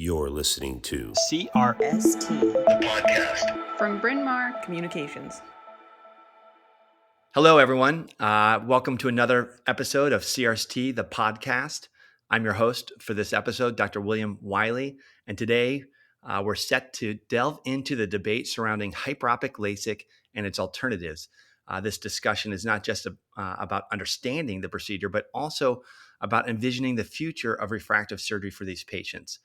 You're listening to CRST, the podcast from Bryn Mawr Communications. Hello, everyone. Welcome to another episode of CRST, the podcast. I'm your host for this episode, Dr. William Wiley, and today we're set to delve into the debate surrounding hyperopic LASIK and its alternatives. This discussion is not just about understanding the procedure, but also about envisioning the future of refractive surgery for these patients.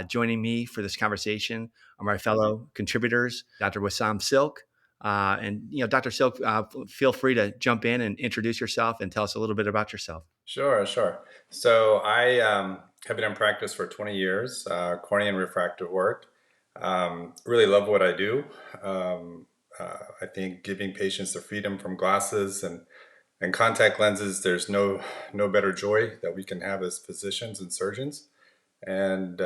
Joining me for this conversation are my fellow contributors, Dr. Wesam Silk. Dr. Silk, feel free to jump in and introduce yourself and tell us a little bit about yourself. Sure. So I have been in practice for 20 years, cornea and refractive work. Really love what I do. I think giving patients the freedom from glasses and contact lenses, there's no better joy that we can have as physicians and surgeons. And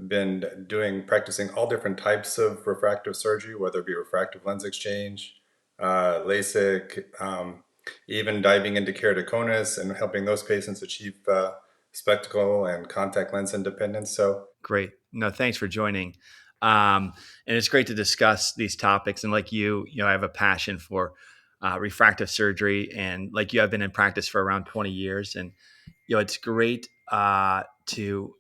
been practicing all different types of refractive surgery, whether it be refractive lens exchange, LASIK, even diving into keratoconus and helping those patients achieve spectacle and contact lens independence. So great. No, thanks for joining. And it's great to discuss these topics. And like I have a passion for refractive surgery, and like you, I've been in practice for around 20 years, and it's great to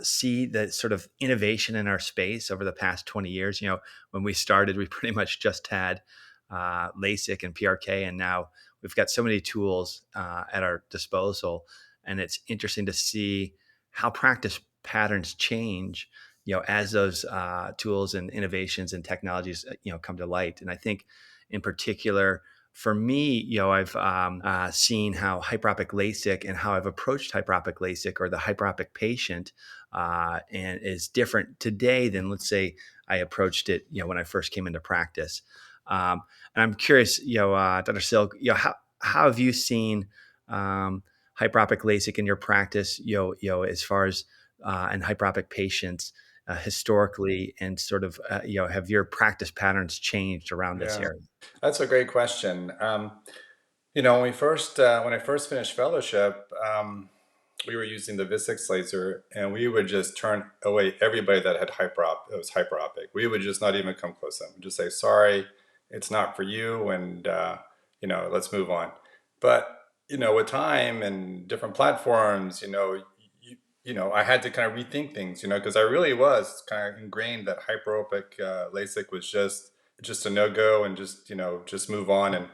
see the sort of innovation in our space over the past 20 years. When we started, we pretty much just had LASIK and PRK, and now we've got so many tools at our disposal. And it's interesting to see how practice patterns change, as those tools and innovations and technologies, come to light. And I think in particular, for me, I've seen how hyperopic LASIK and how I've approached hyperopic LASIK or the hyperopic patient and is different today than, let's say, I approached it, when I first came into practice. And I'm curious, Dr. Silk, how have you seen hyperopic LASIK in your practice, as far as and hyperopic patients historically, and sort of, have your practice patterns changed around this area? That's a great question. When I first finished fellowship, we were using the Vuzix laser, and we would just turn away everybody that had it was hyperopic. We would just not even come close to them. Just say, sorry, it's not for you, and let's move on. But with time and different platforms, I had to kind of rethink things, because I really was kind of ingrained that hyperopic LASIK was just a no-go, and just move on.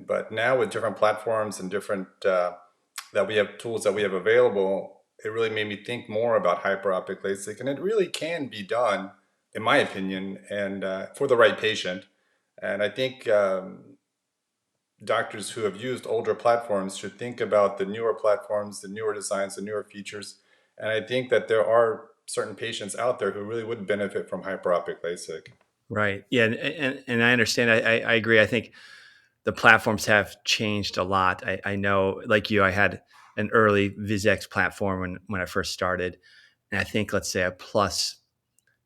But now with different platforms and different that we have tools that we have available, it really made me think more about hyperopic LASIK, and it really can be done, in my opinion, and for the right patient. And I think doctors who have used older platforms should think about the newer platforms, the newer designs, the newer features. And I think that there are certain patients out there who really would benefit from hyperopic LASIK. Right. Yeah. And I understand. I agree. I think the platforms have changed a lot. I know, like you, I had an early Vuzix platform when I first started. And I think, let's say, a plus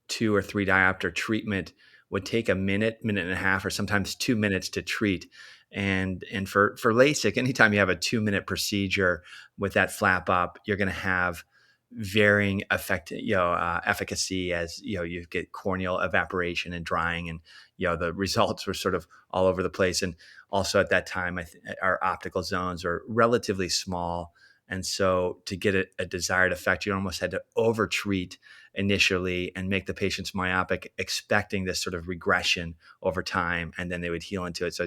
2 or 3 diopter treatment would take a minute and a half, or sometimes 2 minutes to treat. And for LASIK, anytime you have a 2-minute procedure with that flap up, you're going to have varying efficacy as you get corneal evaporation and drying, and the results were sort of all over the place. And also at that time, our optical zones are relatively small, and so to get a desired effect, you almost had to over-treat initially and make the patients myopic, expecting this sort of regression over time, and then they would heal into it. So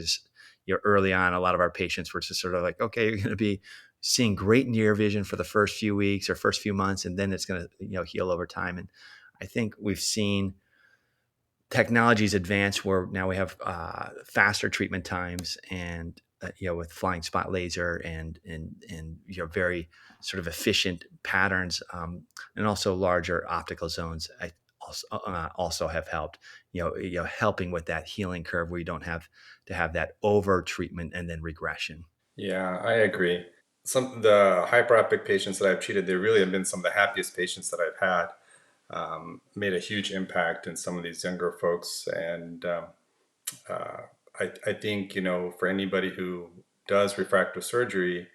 early on, a lot of our patients were just sort of like, okay, you're going to be seeing great near vision for the first few weeks or first few months, and then it's going to heal over time. And I think we've seen technologies advance where now we have faster treatment times, and with flying spot laser and very sort of efficient patterns, and also larger optical zones. I also have helped helping with that healing curve where you don't have to have that over treatment and then regression. Yeah, I agree. The hyperopic patients that I've treated, they really have been some of the happiest patients that I've had. Made a huge impact in some of these younger folks, and I think for anybody who does refractive surgery,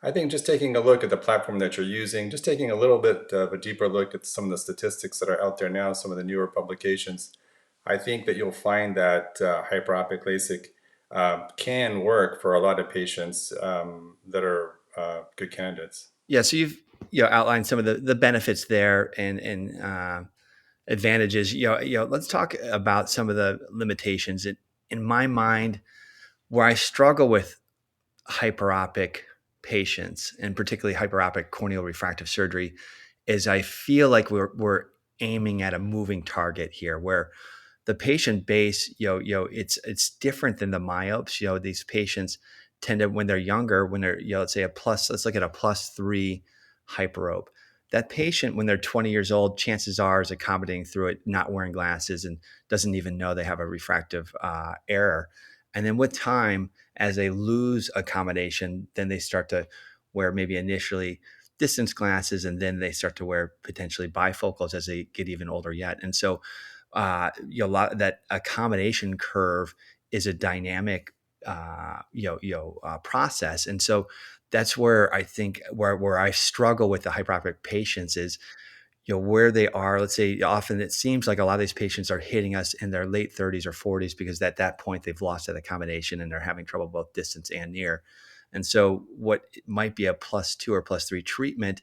I think just taking a look at the platform that you're using, just taking a little bit of a deeper look at some of the statistics that are out there now, some of the newer publications, I think that you'll find that hyperopic LASIK can work for a lot of patients that are good candidates. Yeah, so you've outlined some of the benefits there and advantages. Let's talk about some of the limitations. In my mind, where I struggle with hyperopic patients, and particularly hyperopic corneal refractive surgery, is I feel like we're aiming at a moving target here, where the patient base, it's different than the myopes. These patients tend to, when they're younger, when they're, let's say let's look at a +3 hyperope. That patient, when they're 20 years old, chances are is accommodating through it, not wearing glasses, and doesn't even know they have a refractive error. And then with time, as they lose accommodation, then they start to wear maybe initially distance glasses, and then they start to wear potentially bifocals as they get even older yet. And so that accommodation curve is a dynamic process. And so that's where I think where I struggle with the hyperopic patients is where they are. Let's say often it seems like a lot of these patients are hitting us in their late 30s or 40s, because at that point they've lost that accommodation and they're having trouble both distance and near. And so what might be a +2 or +3 treatment,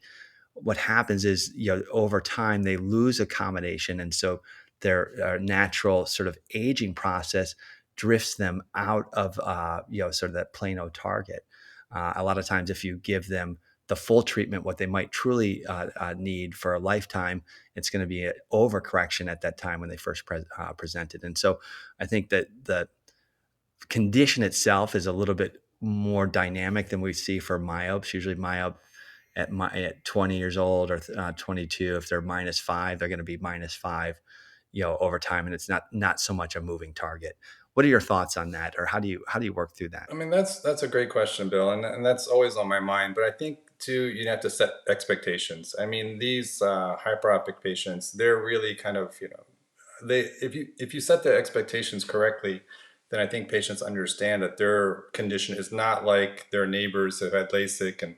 what happens is, over time they lose accommodation. And so their natural sort of aging process drifts them out of, sort of that plano target. A lot of times if you give them the full treatment, what they might truly need for a lifetime, it's going to be an overcorrection at that time when they first presented. And so I think that the condition itself is a little bit more dynamic than we see for myopes. Usually myope at 20 years old or 22, if they're -5, they're going to be -5, over time, and it's not so much a moving target. What are your thoughts on that, or how do you work through that? I mean, that's a great question, Bill, and that's always on my mind. But I think too, you have to set expectations. I mean, these hyperopic patients, they're really kind of, they if you set the expectations correctly, then I think patients understand that their condition is not like their neighbors who had LASIK, and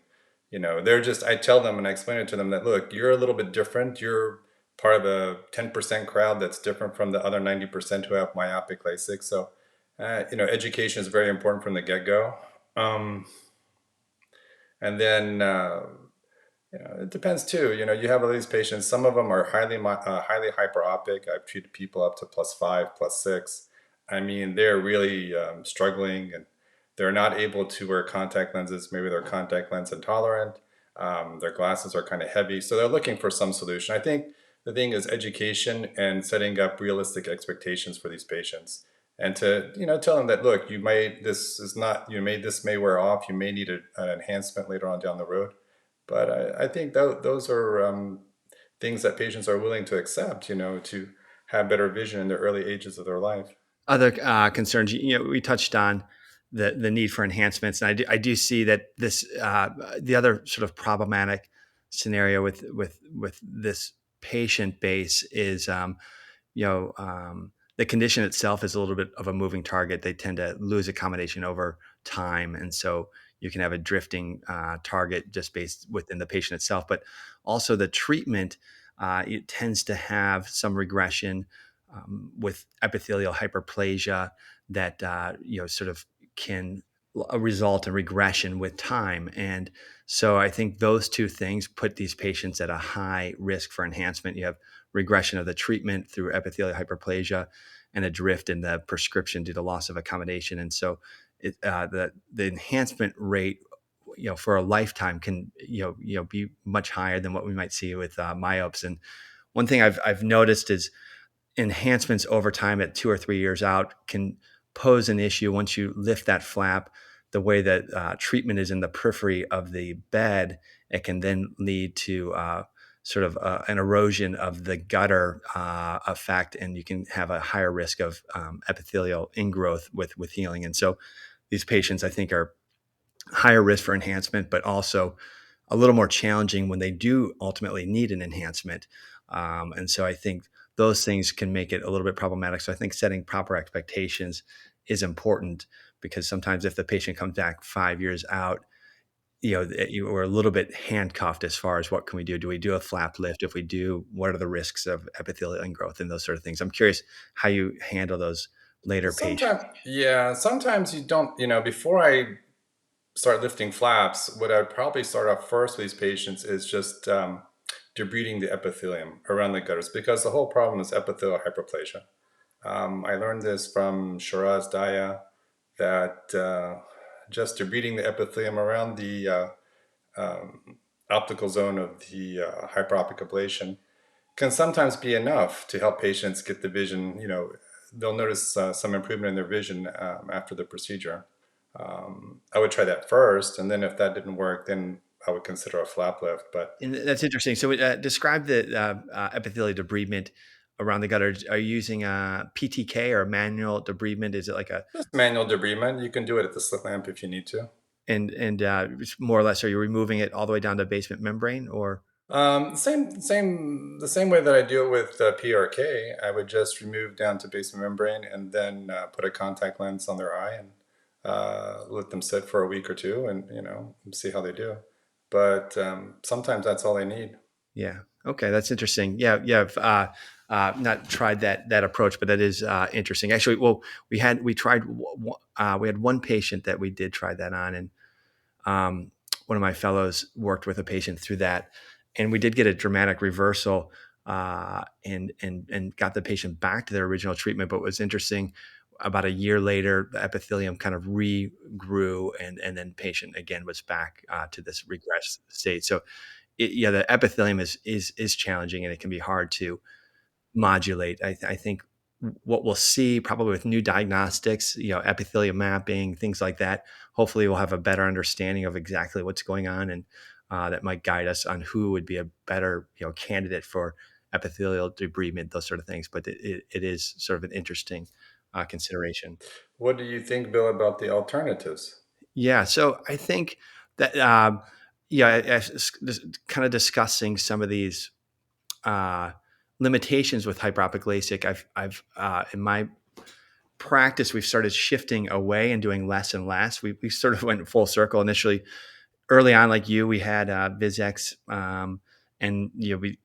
they're just. I tell them and I explain it to them that, look, you're a little bit different. You're part of a 10% crowd that's different from the other 90% who have myopic LASIK. So education is very important from the get-go. Um, and then it depends too. You have all these patients. Some of them are highly hyperopic. I've treated people up to +5, +6. I mean, they're really struggling, and they're not able to wear contact lenses. Maybe they're contact lens intolerant. Their glasses are kind of heavy, so they're looking for some solution. I think the thing is education and setting up realistic expectations for these patients, and to tell them that, look, this may wear off. You may need an enhancement later on down the road. But I think those are things that patients are willing to accept, to have better vision in the early ages of their life. Other concerns, we touched on the need for enhancements, and I do see that this the other sort of problematic scenario with this patient base is, the condition itself is a little bit of a moving target. They tend to lose accommodation over time, and so you can have a drifting target just based within the patient itself. But also the treatment, it tends to have some regression with epithelial hyperplasia that sort of can result in regression with time. And so I think those two things put these patients at a high risk for enhancement. You have regression of the treatment through epithelial hyperplasia, and a drift in the prescription due to loss of accommodation. And so the enhancement rate, for a lifetime can be much higher than what we might see with myopes. And one thing I've noticed is enhancements over time at 2 or 3 years out can pose an issue once you lift that flap. The way that treatment is in the periphery of the bed, it can then lead to sort of an erosion of the gutter effect, and you can have a higher risk of epithelial ingrowth with healing. And so these patients, I think, are higher risk for enhancement, but also a little more challenging when they do ultimately need an enhancement. And so I think those things can make it a little bit problematic. So I think setting proper expectations is important, because sometimes if the patient comes back 5 years out we're a little bit handcuffed as far as what can we do? Do we do a flap lift? If we do, what are the risks of epithelial ingrowth and those sort of things? I'm curious how you handle those later Sometimes, patients. yeah, sometimes you don't, before I start lifting flaps, what I'd probably start off first with these patients is just debriding the epithelium around the gutters because the whole problem is epithelial hyperplasia. I learned this from Shiraz Daya that just debriding the epithelium around the optical zone of the hyperopic ablation can sometimes be enough to help patients get the vision. They'll notice some improvement in their vision after the procedure. I would try that first, and then if that didn't work, then I would consider a flap lift. But And that's interesting. So, describe the epithelial debridement around the gutter. Are you using a PTK or a manual debridement? Is it like a just manual debridement, you can do it at the slit lamp if you need to. and it's more or less? Are you removing it all the way down to basement membrane, or The same way that I do it with PRK. I would just remove down to basement membrane and then put a contact lens on their eye and let them sit for a week or two, and see how they do. But sometimes that's all they need. yeah? Okay, that's interesting. Yeah, yeah. I've not tried that approach, but that is interesting. Actually, well, we had one patient that we did try that on, and one of my fellows worked with a patient through that, and we did get a dramatic reversal and got the patient back to their original treatment. But what was interesting, about a year later, the epithelium kind of regrew, and then patient again was back to this regressed state. So, yeah, the epithelium is challenging, and it can be hard to modulate. I think what we'll see probably with new diagnostics, epithelial mapping, things like that. Hopefully, we'll have a better understanding of exactly what's going on, and that might guide us on who would be a better, candidate for epithelial debridement, those sort of things. But it is sort of an interesting consideration. What do you think, Bill, about the alternatives? Yeah, so I think that kind of discussing some of these uh, limitations with hyperopic LASIK. I've in my practice, we've started shifting away and doing less and less. We sort of went full circle initially. Early on, like you, we had Visex, and we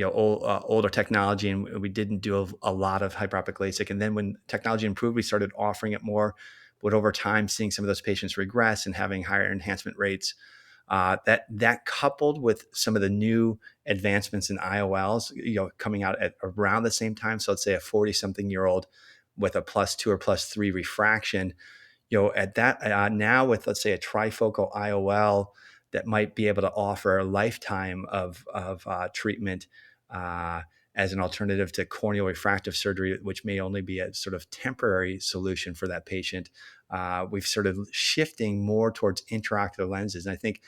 older technology, and we didn't do a lot of hyperopic LASIK. And then when technology improved, we started offering it more. But over time, seeing some of those patients regress and having higher enhancement rates, that coupled with some of the new advancements in IOLs, coming out at around the same time. So let's say a 40-something-year-old with a +2 or +3 refraction, at that now with, let's say, a trifocal IOL that might be able to offer a lifetime of treatment as an alternative to corneal refractive surgery, which may only be a sort of temporary solution for that patient. We've sort of shifting more towards intraocular lenses, and I think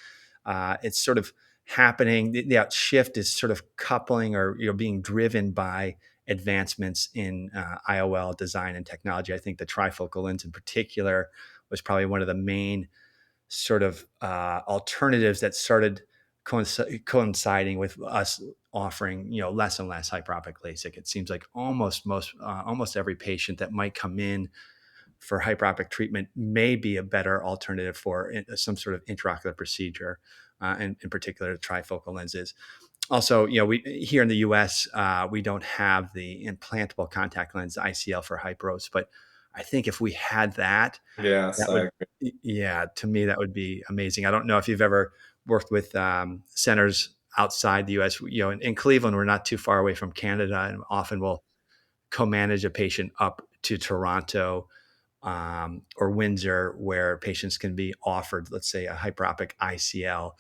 it's sort of happening. That shift is sort of coupling or being driven by advancements in IOL design and technology. I think the trifocal lens in particular was probably one of the main sort of alternatives that started coinciding with us offering less and less hyperopic LASIK. It seems like almost every patient that might come in for hyperopic treatment may be a better alternative for some sort of intraocular procedure, and in particular trifocal lenses. Also, we here in the U.S. We don't have the implantable contact lens ICL for hyperos, but I think if we had that, Yes, that I would, agree. yeah, to me that would be amazing. I don't know if you've ever worked with centers outside the U.S. In Cleveland, we're not too far away from Canada, and often we'll co-manage a patient up to Toronto or Windsor, where patients can be offered, let's say, a hyperopic ICL,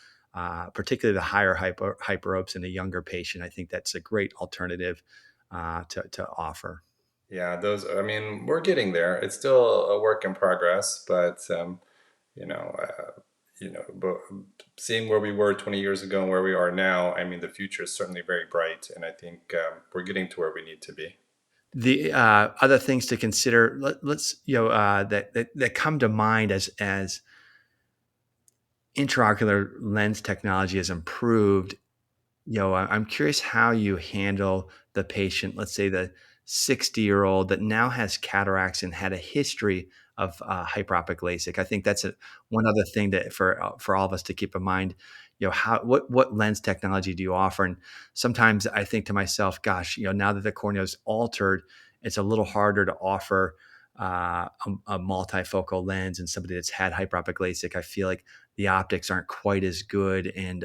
particularly the higher hyperopes in a younger patient. I think that's a great alternative to offer. Yeah, those. I mean, we're getting there. It's still a work in progress, but you know, but seeing where we were 20 years ago and where we are now, I mean, the future is certainly very bright, and I think we're getting to where we need to be. The other things to consider, let's that come to mind as intraocular lens technology has improved. I'm curious how you handle the patient. Let's say the 60-year-old that now has cataracts and had a history of hyperopic LASIK. I think that's one other thing that for all of us to keep in mind. How what lens technology do you offer? And sometimes I think to myself, gosh, now that the cornea is altered, it's a little harder to offer a multifocal lens and somebody that's had hyperopic LASIK. I feel like the optics aren't quite as good, and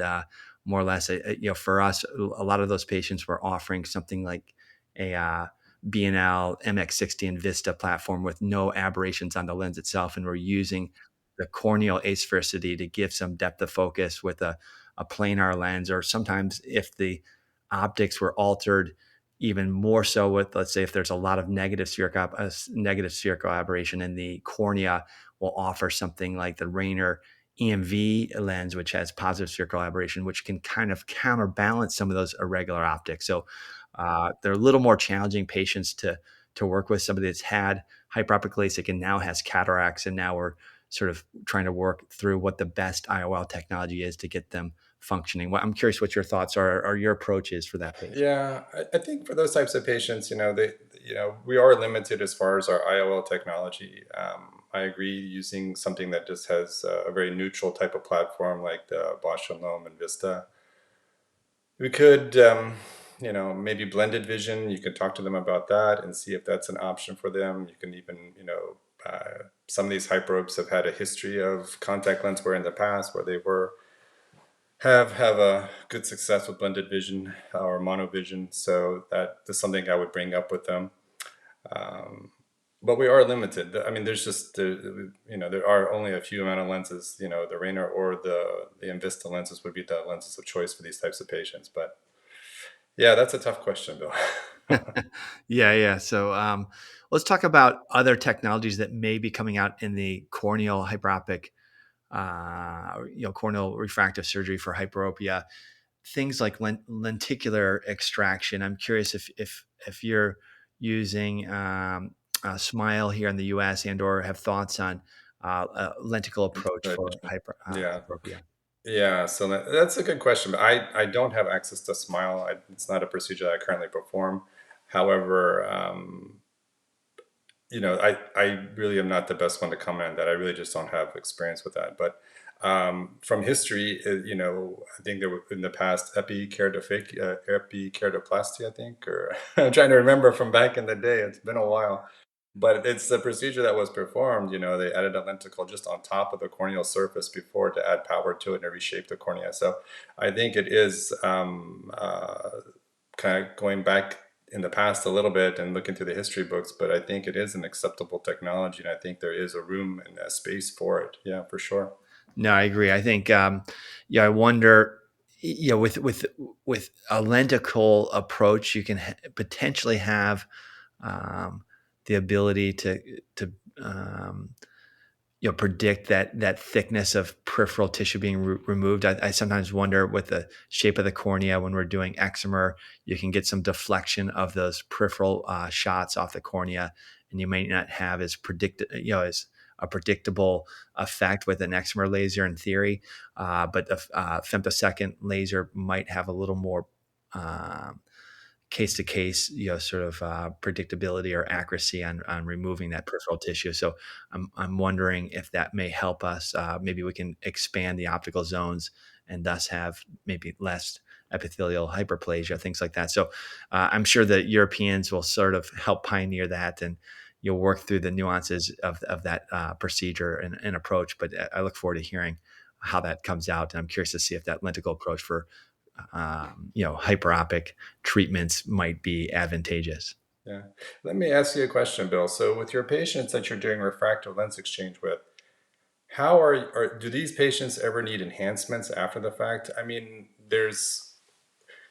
more or less, for us, a lot of those patients were offering something like a B&L MX60 and Vista platform with no aberrations on the lens itself, and we're using the corneal asphericity to give some depth of focus with a planar lens, or sometimes if the optics were altered even more so with, let's say, if there's a lot of negative spherical aberration in the cornea, we'll offer something like the Rayner EMV lens, which has positive spherical aberration, which can kind of counterbalance some of those irregular optics. So they're a little more challenging patients to work with. Somebody that's had hyperopic LASIK and now has cataracts, and now we're sort of trying to work through what the best IOL technology is to get them functioning. I'm curious what your thoughts are, or your approach is for that patient. Yeah, I think for those types of patients, we are limited as far as our IOL technology. I agree, using something that just has a very neutral type of platform like the Bosch and Vista. We could, maybe blended vision. You could talk to them about that and see if that's an option for them. You can even, some of these hyperopes have had a history of contact lens wear in the past, where they have a good success with blended vision or monovision. So that is something I would bring up with them. But we are limited. I mean, there's just there are only a few amount of lenses. The Rayner or the Invista lenses would be the lenses of choice for these types of patients. But yeah, that's a tough question, Bill. Yeah. So let's talk about other technologies that may be coming out in the corneal hyperopic, corneal refractive surgery for hyperopia. Things like lenticular extraction. I'm curious if you're using Smile here in the U.S. and/or have thoughts on a lenticle approach for Yeah. hyperopia. Yeah, so that's a good question. But I don't have access to Smile. It's not a procedure that I currently perform. However, I really am not the best one to comment on that. I really just don't have experience with that. But from history, I think there were in the past epikeratoplasty, I think, or I'm trying to remember from back in the day. It's been a while. But it's a procedure that was performed. They added a lenticle just on top of the corneal surface before to add power to it and reshape the cornea. So I think it is kind of going back in the past a little bit and looking through the history books, but I think it is an acceptable technology, and I think there is a room and a space for it. Yeah, for sure. No, I agree. I think, I wonder, with a lenticle approach, you can potentially have the ability to um, predict that thickness of peripheral tissue being removed. I sometimes wonder with the shape of the cornea when we're doing excimer, you can get some deflection of those peripheral shots off the cornea, and you may not have as as a predictable effect with an excimer laser in theory, but the femtosecond laser might have a little more case to case, sort of predictability or accuracy on removing that peripheral tissue. So I'm wondering if that may help us. Maybe we can expand the optical zones and thus have maybe less epithelial hyperplasia, things like that. So I'm sure that Europeans will sort of help pioneer that, and you'll work through the nuances of that procedure and approach. But I look forward to hearing how that comes out. And I'm curious to see if that lenticle approach for hyperopic treatments might be advantageous. Yeah. Let me ask you a question, Bill. So with your patients that you're doing refractive lens exchange with, do these patients ever need enhancements after the fact? I mean, there's,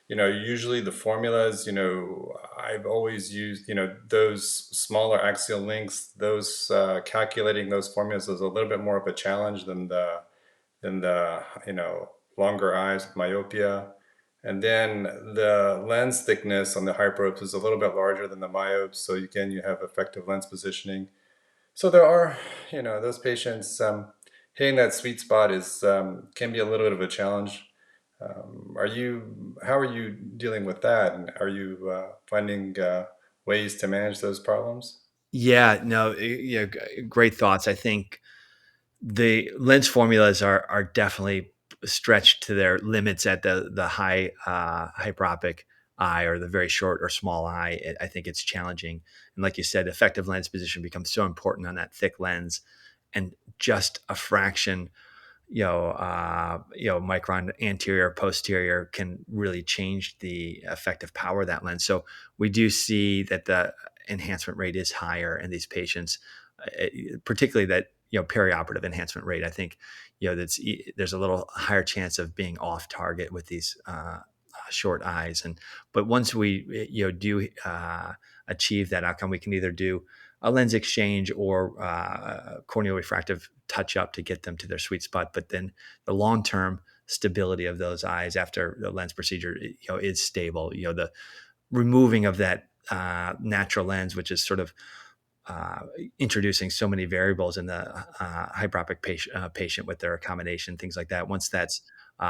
usually the formulas, I've always used, those smaller axial lengths, those calculating those formulas is a little bit more of a challenge than the longer eyes with myopia. And then the lens thickness on the hyperopes is a little bit larger than the myopes. So again, you have effective lens positioning. So there are, those patients, hitting that sweet spot is can be a little bit of a challenge. How are you dealing with that? And are you finding ways to manage those problems? Yeah, no, great thoughts. I think the lens formulas are definitely stretched to their limits at the high hyperopic eye or the very short or small eye. I think it's challenging, and like you said, effective lens position becomes so important on that thick lens, and just a fraction, micron anterior posterior can really change the effective power of that lens. So we do see that the enhancement rate is higher in these patients, particularly that perioperative enhancement rate. I think there's a little higher chance of being off target with these short eyes, and but once we do achieve that outcome, we can either do a lens exchange or corneal refractive touch up to get them to their sweet spot. But then the long term stability of those eyes after the lens procedure, is stable. The removing of that natural lens, which is sort of introducing so many variables in the hyperopic patient with their accommodation, things like that. Once that's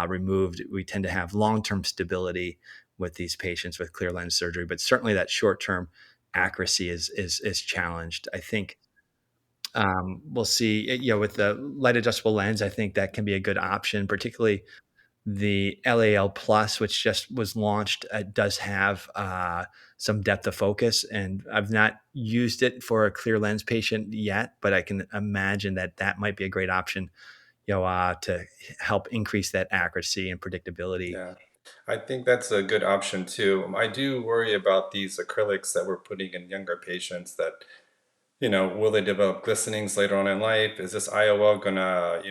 removed, we tend to have long-term stability with these patients with clear lens surgery. But certainly that short-term accuracy is challenged. I think we'll see. With the light adjustable lens, I think that can be a good option, particularly the LAL Plus, which just was launched, does have some depth of focus, and I've not used it for a clear lens patient yet, but I can imagine that that might be a great option, to help increase that accuracy and predictability. Yeah, I think that's a good option too. I do worry about these acrylics that we're putting in younger patients that, will they develop glistenings later on in life? Is this IOL gonna,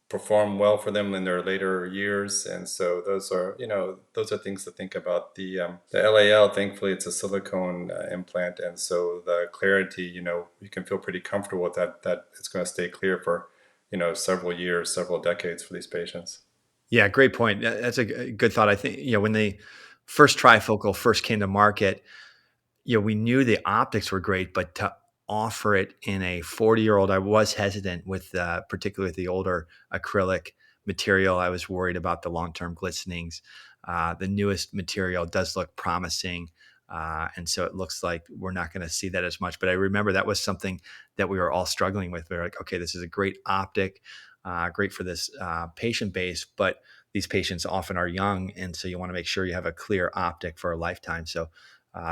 perform well for them in their later years? And so those are things to think about. The LAL, thankfully, it's a silicone implant, and so the clarity, you can feel pretty comfortable with that it's going to stay clear for, several years, several decades for these patients. Yeah, great point. That's a good thought. I think, when the first trifocal first came to market, we knew the optics were great, but to offer it in a 40-year-old, I was hesitant with, particularly with the older acrylic material. I was worried about the long-term glistenings. The newest material does look promising. And so it looks like we're not going to see that as much. But I remember that was something that we were all struggling with. We were like, okay, this is a great optic, great for this patient base, but these patients often are young. And so you want to make sure you have a clear optic for a lifetime. So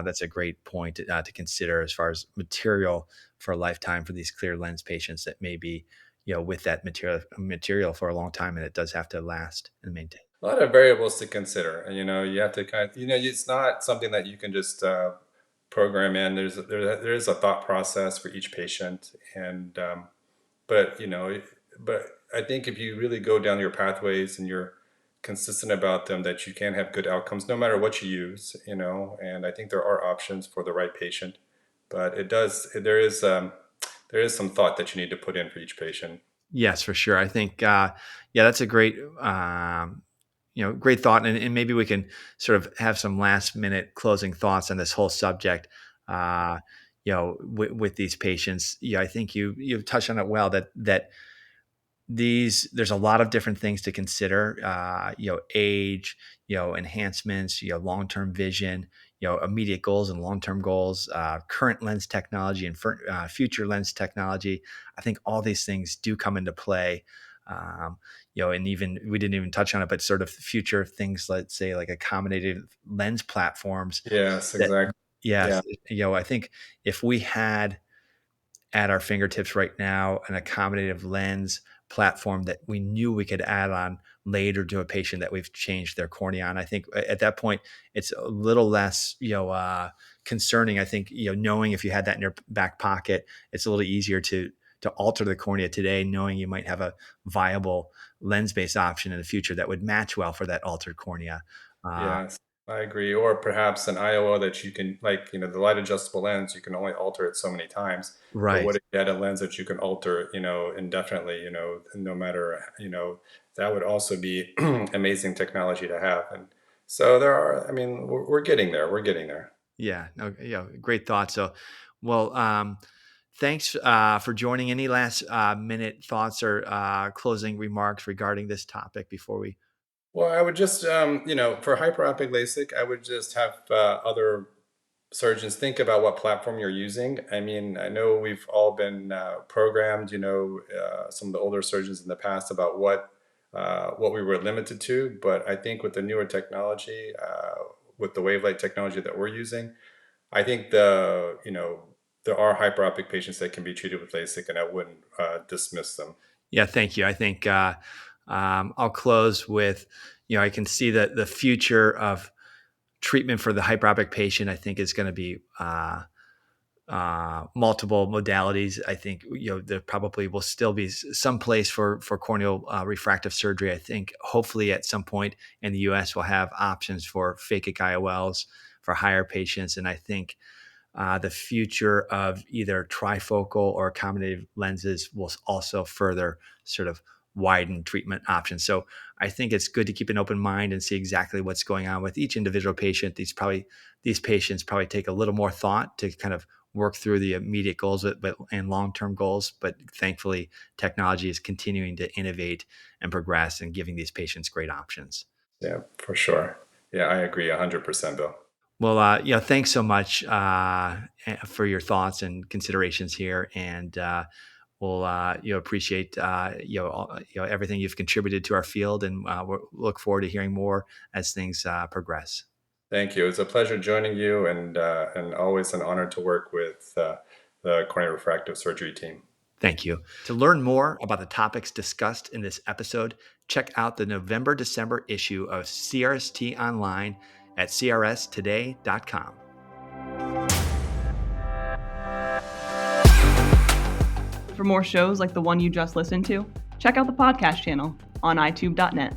that's a great point to consider as far as material for a lifetime for these clear lens patients that may be, with that material for a long time, and it does have to last and maintain. A lot of variables to consider, and you have to it's not something that you can just program in. There is a thought process for each patient, and but but I think if you really go down your pathways and you're consistent about them, that you can have good outcomes no matter what you use. And I think there are options for the right patient, but there is some thought that you need to put in for each patient. Yes, for sure. I think, yeah, that's a great, great thought. And maybe we can sort of have some last minute closing thoughts on this whole subject. With these patients, I think you've touched on it well, that there's a lot of different things to consider, age, enhancements, long-term vision, immediate goals and long-term goals, current lens technology and future lens technology. I think all these things do come into play. And even we didn't even touch on it, but sort of future things, let's say like accommodated lens platforms Yes, that, exactly. yes, Yeah. I think if we had at our fingertips right now an accommodative lens platform that we knew we could add on later to a patient that we've changed their cornea on. I think at that point it's a little less concerning. I think knowing if you had that in your back pocket, it's a little easier to alter the cornea today, knowing you might have a viable lens-based option in the future that would match well for that altered cornea. uh, Yes, I agree. Or perhaps an IOL that you can, like, the light adjustable lens, you can only alter it so many times. But right. what if you had a lens that you can alter, indefinitely, no matter, that would also be amazing technology to have. And so I mean, we're getting there. We're getting there. Yeah, no, yeah, great thought. So, well, thanks for joining. Any last minute thoughts or closing remarks regarding this topic before we? Well, I would just, for hyperopic LASIK, I would just have other surgeons, think about what platform you're using. I mean, I know we've all been programmed, some of the older surgeons in the past about what we were limited to. But I think with the newer technology, with the wave-like technology that we're using, I think there are hyperopic patients that can be treated with LASIK, and I wouldn't dismiss them. Yeah, thank you. I think I'll close with, I can see that the future of treatment for the hyperopic patient, I think, is going to be multiple modalities. I think there probably will still be some place for corneal refractive surgery. I think hopefully at some point in the U.S. we'll have options for phakic IOLs for higher patients, and I think the future of either trifocal or accommodative lenses will also further sort of widen treatment options. So I think it's good to keep an open mind and see exactly what's going on with each individual patient. These patients probably take a little more thought to kind of work through the immediate goals and long-term goals. But thankfully, technology is continuing to innovate and progress and giving these patients great options. Yeah, for sure. Yeah, I agree 100%, Bill. Well, thanks so much for your thoughts and considerations here, and we'll appreciate everything you've contributed to our field, and we'll look forward to hearing more as things progress. Thank you. It's a pleasure joining you, and always an honor to work with the corneal refractive surgery team. Thank you. To learn more about the topics discussed in this episode, check out the November-December issue of CRST Online at crsttoday.com. For more shows like the one you just listened to, check out the podcast channel on itube.net.